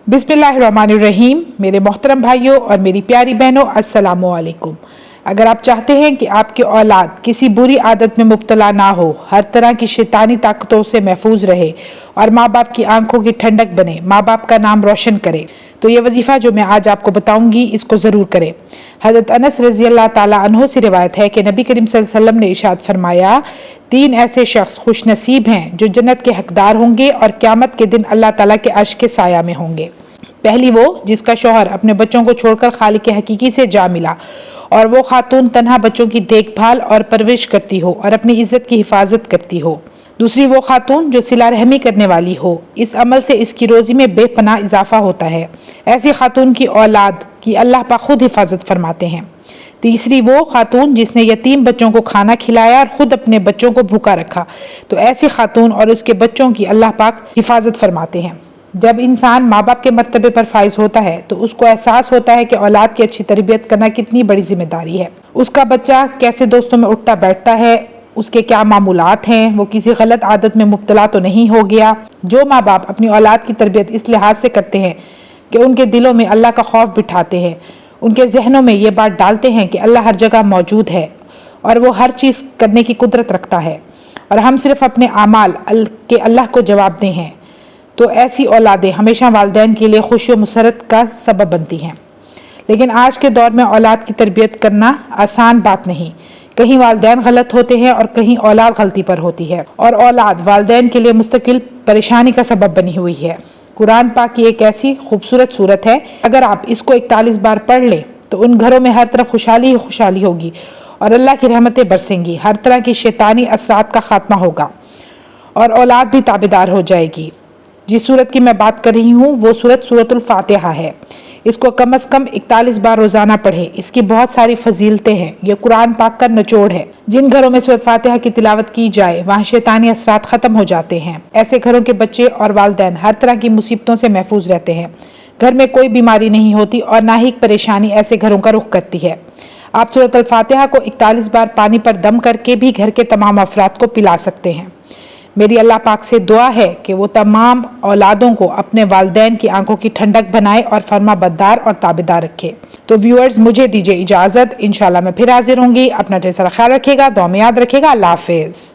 बिस्मिल्लाहिर्रहमानिर्रहीम। मेरे मोहतरम भाइयों और मेरी प्यारी बहनों, अस्सलामु अलैकुम। अगर आप चाहते हैं कि आपकी औलाद किसी बुरी आदत में मुब्तला ना हो, हर तरह की शैतानी ताकतों से महफूज रहे और माँ बाप की आंखों की ठंडक बने, माँ बाप का नाम रोशन करे, तो ये वजीफ़ा जो मैं आज आपको बताऊंगी इसको ज़रूर करें। हज़रत अनस रज़ी अल्लाह ताला अन्हु से रिवायत है कि नबी करीम सल्लल्लाहु अलैहि वसल्लम ने इरशाद फरमाया, 3 ऐसे शख्स खुश नसीब हैं जो जन्नत के हकदार होंगे और क़यामत के दिन अल्लाह ताला के अर्श के साया में होंगे। पहली वो जिसका शौहर अपने बच्चों को छोड़कर खालिक हकीकी से जा मिला और वो खातून तन्हा बच्चों की देखभाल और परवरिश करती हो और अपनी इज्जत की हिफाजत करती हो। दूसरी वो खातून जो सिला रहमी करने वाली हो, इस अमल से इसकी रोजी में बेपनाह इजाफा होता है। ऐसी खातून की औलाद की अल्लाह पाक खुद हिफाजत फरमाते हैं। तीसरी वो खातून जिसने यतीम बच्चों को खाना खिलाया और खुद अपने बच्चों को भूखा रखा, तो ऐसी खातून और उसके बच्चों की अल्लाह पाक हिफाजत फरमाते हैं। जब इंसान माँ बाप के मर्तबे पर फाइज होता है तो उसको एहसास होता है कि औलाद की अच्छी तरबियत करना कितनी बड़ी जिम्मेदारी है। उसका बच्चा कैसे दोस्तों में उठता बैठता है, उसके क्या मामूलात हैं, वो किसी गलत आदत में मुब्तला तो नहीं हो गया। जो माँ बाप अपनी औलाद की तरबियत इस लिहाज से करते हैं कि उनके दिलों में अल्लाह का खौफ बिठाते हैं, उनके जहनों में ये बात डालते हैं कि अल्लाह हर जगह मौजूद है और वो हर चीज़ करने की कुदरत रखता है और हम सिर्फ अपने आमाल के अल्लाह को जवाबदेह हैं, तो ऐसी औलादें हमेशा वालिदैन के लिए खुशी और मुसरत का सबब बनती हैं। लेकिन आज के दौर में औलाद की तरबियत करना आसान बात नहीं। कहीं वालिदैन गलत होते हैं और कहीं औलाद गलती पर होती है और औलाद वालिदैन के लिए मुस्तकिल परेशानी का सबब बनी हुई है। कुरान पाक की एक ऐसी खूबसूरत सूरत है, अगर आप इसको 41 बार पढ़ लें तो उन घरों में हर तरफ खुशहाली ही खुशहाली होगी और अल्लाह की रहमतें बरसेंगी। हर तरह की शैतानी असरात का खात्मा होगा और औलाद भी ताबेदार हो जाएगी। जिस सूरत की मैं बात कर रही हूँ वो सूरत सूरतुल फातिहा है। इसको कम से कम 41 बार रोजाना पढ़ें। इसकी बहुत सारी फजीलतें हैं। ये कुरान पाक का निचोड़ है। जिन घरों में सूरत फातिहा की तिलावत की जाए वहाँ शैतानी असरात खत्म हो जाते हैं। ऐसे घरों के बच्चे और वालिदैन हर तरह की मुसीबतों से महफूज रहते हैं। घर में कोई बीमारी नहीं होती और ना ही परेशानी ऐसे घरों का रुख करती है। आप सूरत अल फातिहा को 41 बार पानी पर दम करके भी घर के तमाम अफराद को पिला सकते हैं। मेरी अल्लाह पाक से दुआ है कि वो तमाम औलादों को अपने वालिदैन की आंखों की ठंडक बनाए और फर्मा बरदार और ताबेदार रखे। तो व्यूअर्स, मुझे दीजिए इजाज़त। इंशाल्लाह मैं फिर हाजिर होंगी। अपना ढेर सारा ख्याल रखिएगा, दुआ में याद रखिएगा। अल्लाह हाफिज़।